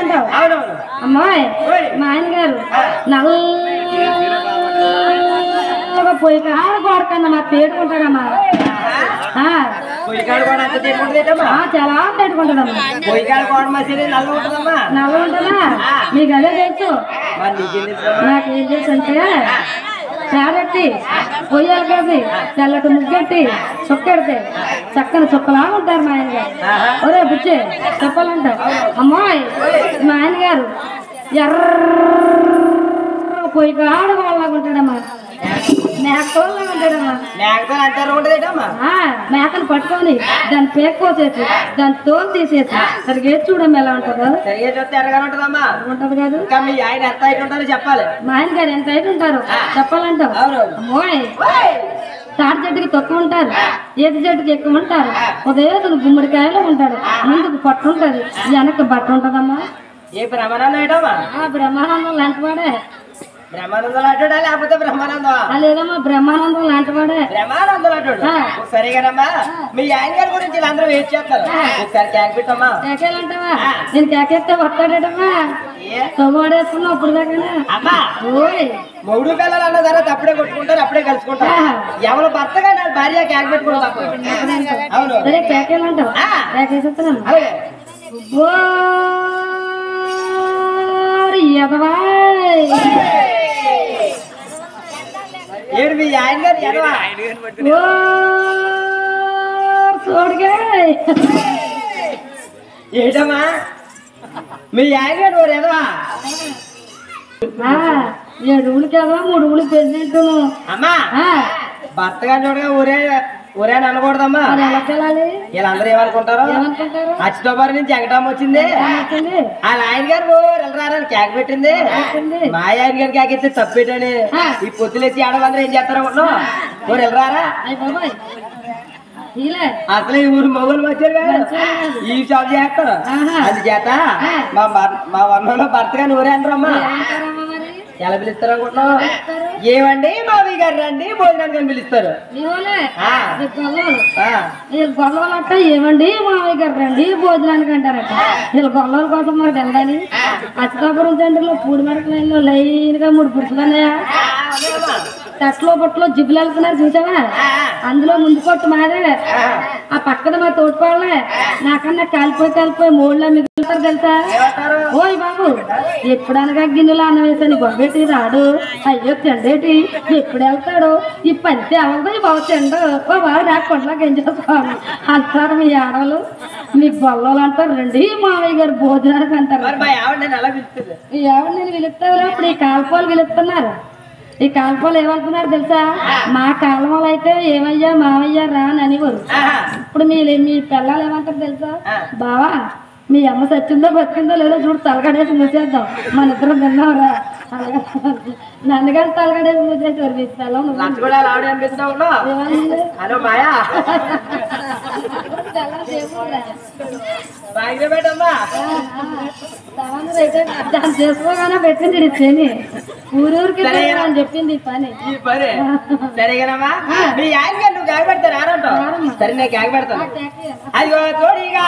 అంటావు అమ్మాయి మా ఆయన గారు నల్లగా పొయ్యి కాడ కొడకన్నా మా తేడుకుంటాడమ్మా చాలా తేడుకుంటాడమ్మా నల్ల ఉంటుందా మీకు అదే తెలుసు నాకేం తెలుసు అంటే పేరెట్టి పొయ్యాలి కాసి తెల్లటి ముగ్గెట్టి చుక్కెడితే చక్కని చుక్కలా ఉంటారు మా ఆయన గారు ఒరే బుచ్చే చెప్పాలంటావు అమ్మాయి మా ఆయన గారు ఎర్ర పొయ్యి కాడ వాళ్ళగా ఉంటాడమ్మా మేకలా ఉంటాడమ్మా మేకను పట్టుకొని దాన్ని పేక కోసేసి దాని తోలు తీసేసి సరిగ్గా చూడమ్మా ఎలా ఉంటుందో ఉంటది కాదు చెప్పాలి మా ఆయన గారు ఎంత అయితే ఉంటారు చెప్పాలంటావు అమ్మోయ్ తాటి చెట్టుకి తక్కువ ఉంటారు ఈత చెట్టుకి ఎక్కువ ఉంటారు ఉదయం గుమ్మడికాయలో ఉంటాడు ముందుకు పట్టు ఉంటది వెనక బట్ట ఉంటదమ్మా ఏ బ్రహ్మానందం బ్రహ్మానందం లాంటివాడే బ్రహ్మానందం అంటాడా లేకపోతే బ్రహ్మానందం లేదమ్మా బ్రహ్మానందం లాంటివాడే బ్రహ్మానందం అంటాడు సరేగానమ్మా మీ ఆయన గారి గురించి అందరూ వెయిట్ చేస్తారు ఒకసారి కేక్ పెట్టమ్మా కేకేలంటావా నేను కేకేస్తే వస్తాడేటమ్మా తొగోడేసుకున్నా అప్పుడు దాకా అమ్మా ఓయ్ మూడు పిల్లలు అన్న తర్వాత అప్పుడే కొట్టుకుంటారు అప్పుడే కలుసుకుంటారు ఎవరు భర్తగా నా భార్య కేక్ పెట్టుకుంటారు అవును సరే కేకేలంటావు కేకేసేస్తున్నాను ఏడు మీ ఆయన గారు ఏటమ్మా మీ ఆయన గారు ఓరు ఎదవా 7 ఊళ్ళకి ఎదవా 3 ఊళ్ళకి ప్రెసిడెంట్ అమ్మా భర్త గారు చూడగా ఊరే అని అనకూడదమ్మా వీళ్ళందరూ ఏమనుకుంటారు అచ్చితోబారి నుంచి ఎగటం వచ్చింది వాళ్ళ ఆయన గారు వెళ్ళరారని కేక పెట్టింది మా ఆయన గారి కేక ఇస్తే తప్పేటని ఈ పొద్దులేసి ఆడవాళ్ళందరూ ఏం చేస్తారు అనుకుంటున్నావు ఊరు వెళ్ళరారా అసలు ఈ ఊరు మొగలు వచ్చారు కదా ఈ షాప్ చేస్తారు అందుచేత మా వర్ణంలో భర్త గారిని ఊరే అంటారమ్మా ఎలా పిలుస్తారు అనుకుంటున్నావు ఏమండి మావి గారు రండి భోజనానికి అని పిలుస్తారు గొల్లవాళ్ళట ఏమండి మావయ్య గారు రండి భోజనానికి అంటారట వీళ్ళు గొల్లవాళ్ళ కోసం మాకు వెళ్ళాలి అచ్చకాపురం సెంటర్లో పూడి మరక లైన్లో లైన్ గా 3 పురుషులు ఉన్నాయా తట్లో బొట్లో జిబ్బులు వెళ్తున్నారు చూసావా అందులో ముందు కొట్టు మాదే ఆ పక్కన మా తోటిపాళ్ళే నాకన్నా కాలిపోయి మూడులా మిగులుతారు తెలుసా ఓయ్ బాబు ఎప్పుడనగా గిన్నెలో అన్నం వేసాను బొబ్బెట్టి రాడు అయ్యో తిండేటి ఎప్పుడు వెళ్తాడు ఈ పంచి అవదు బాబు తిండు ఓ బాబు నాకు కొండలోకి ఏం చేసుకోవాలి అంటారు మీ ఆడవాళ్ళు మీకు బొల్లలు అంటారు రండి మావయ్య గారు భోజనానికి అంటారు ఈ ఆవిడ నేను పిలుస్తాను ఇప్పుడు ఈ కాల్పాలు పిలుస్తున్నారు ఈ కాల్పాలు ఏమంటున్నారు తెలుసా మా కాలంలో అయితే ఏమయ్యా మావయ్య రా అని అనేవారు ఇప్పుడు మీ పిల్లలు ఏమంటారు తెలుసా బావా మీ అమ్మ సచ్చిందో బతికిందో లేదో చూడు తలగడేసి మూసేద్దాం మన ఇద్దరం తిన్నావురా నన్నగారు తలగడేసి మూసేసారు మీ పిల్లలు దాన్ని చేసుకోగానే పెట్టింది ఇచ్చేని ఊరూరికి అని చెప్పింది ఈ పని సరేగానమ్మా మీ ఆయన గారు నువ్వు కేక పెడతారు ఆరంటావు సరే నేను కేక పెడతాను అదిగో తోడిగా